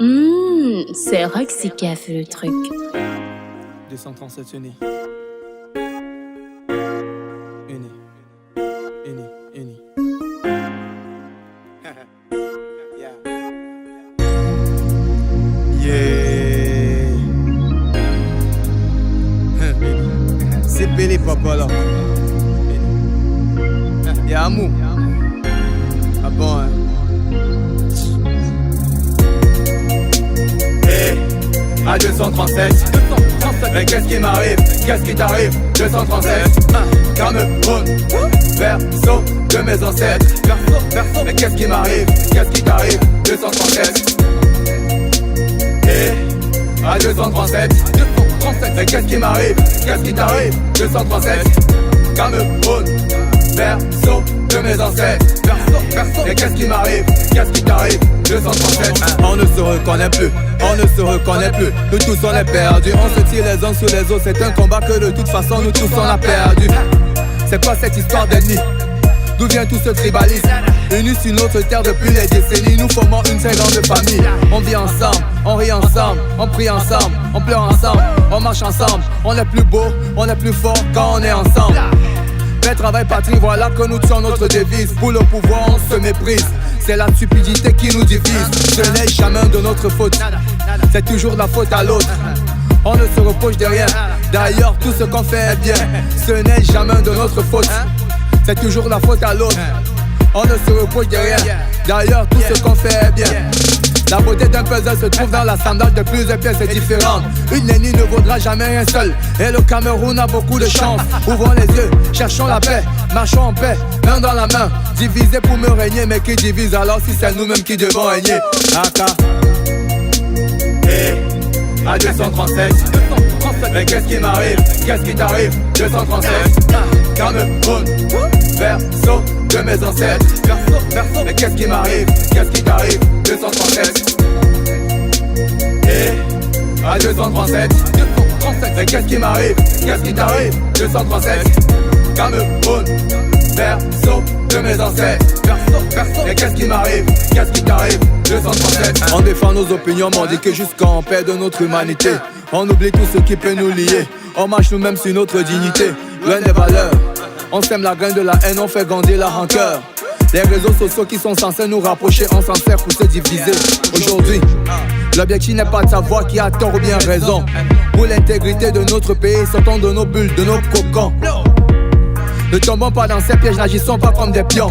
C'est Roxy qui a fait le truc. 237 unis. Unis. Unis. Unis. Yeah. C'est Bélé papa là. Y'a amour. Ah bon hein. À 237, mais qu'est-ce qui m'arrive? Qu'est-ce qui t'arrive? 237, Cameroun, verso de mes ancêtres. Mais qu'est-ce qui m'arrive? Qu'est-ce qui t'arrive? 237. Et à 237, mais qu'est-ce qui m'arrive? Qu'est-ce qui t'arrive? 237, Cameroun, verso de mes ancêtres. Mais qu'est-ce qui m'arrive? Qu'est-ce qui t'arrive? 237. On ne se reconnaît plus, on ne se reconnaît plus. Nous tous on est perdus, on se tire les uns sur les autres. C'est un combat que de toute façon nous tous on a perdu. C'est quoi cette histoire d'ennemis? D'où vient tout ce tribalisme? Unis sur notre terre depuis les décennies, nous formons une très grande famille. On vit ensemble, on rit ensemble, on prie ensemble, on pleure ensemble, on marche ensemble. On est plus beau, on est plus fort quand on est ensemble. Fait travail patrie, voilà que nous tuons notre devise. Pour le pouvoir on se méprise, c'est la stupidité qui nous divise. Ce n'est jamais de notre faute, c'est toujours la faute à l'autre. On ne se reproche de rien, d'ailleurs tout ce qu'on fait est bien. Ce n'est jamais de notre faute, c'est toujours la faute à l'autre. On ne se reproche de rien, d'ailleurs tout ce qu'on fait est bien. La beauté d'un puzzle se trouve dans l'assemblage de plusieurs pièces différentes. Une ennemie ne vaudra jamais rien seul, et le Cameroun a beaucoup de chance. Ouvrons les yeux, cherchons la paix, marchons en paix, main dans la main. Divisés pour me régner, mais qui divise alors si c'est nous-mêmes qui devons régner? Aka. Et à 237, mais qu'est-ce qui m'arrive? Qu'est-ce qui t'arrive? 237, Cameroun, verso de mes ancêtres. Mais qu'est-ce qui m'arrive? Qu'est-ce qui t'arrive? 237. Et à 237, mais qu'est-ce qui m'arrive? Qu'est-ce qui t'arrive? 237, Cameroun, verso de mes ancêtres. Mais qu'est-ce qui m'arrive? Qu'est-ce qui t'arrive? 237. On défend nos opinions, mais on dit que jusqu'en paix de notre humanité. On oublie tout ce qui peut nous lier. On marche nous-mêmes sur notre dignité. Loin des valeurs, on sème la graine de la haine, on fait grandir la rancœur. Les réseaux sociaux qui sont censés nous rapprocher, on s'en sert pour se diviser. Aujourd'hui, l'objectif n'est pas de savoir qui a tort ou bien raison. Pour l'intégrité de notre pays, sortons de nos bulles, de nos cocons. Ne tombons pas dans ces pièges, n'agissons pas comme des pions.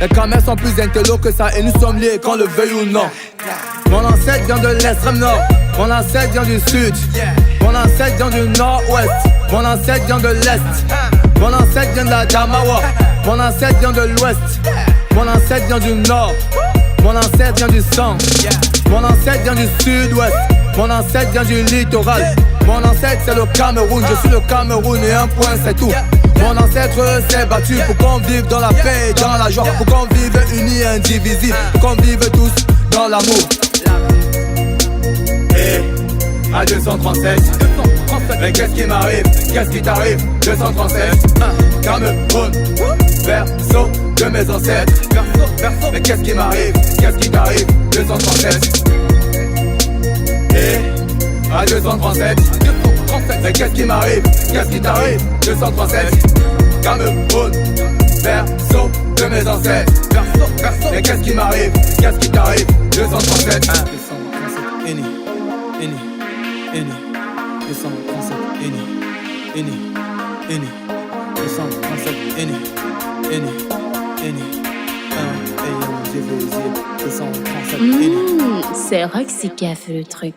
Les camels sont plus intello que ça et nous sommes liés qu'on le veuille ou non. Mon ancêtre vient de l'extrême nord, mon ancêtre vient du sud, mon ancêtre vient du nord-ouest, mon ancêtre vient de l'est, mon ancêtre vient de la Jamawa, mon ancêtre vient de l'ouest, mon ancêtre vient du nord, mon ancêtre vient du centre, mon ancêtre vient du sud-ouest, mon ancêtre vient du littoral, mon ancêtre c'est le Cameroun, je suis le Cameroun et un point c'est tout. Mon ancêtre s'est battu pour qu'on vive dans la paix et dans la joie, pour qu'on vive unis et indivisibles, pour qu'on vive tous dans l'amour. Et à 237, mais qu'est-ce qui m'arrive? Qu'est-ce qui t'arrive? 237, Cameroun, verso de mes ancêtres. Mais qu'est-ce qui m'arrive? Qu'est-ce qui t'arrive? 237. Et à 237, mais qu'est-ce qui m'arrive? Qu'est-ce qui t'arrive? 237, Cameroun, verso de mes ancêtres. Mais qu'est-ce qui m'arrive? Qu'est-ce qui t'arrive? 237. 237, Eni, Eni, Eni, 237, Eni, Eni, Eni, 237, Eni, Eni, Eni, 237, Eni. C'est Roxy qui a fait le truc.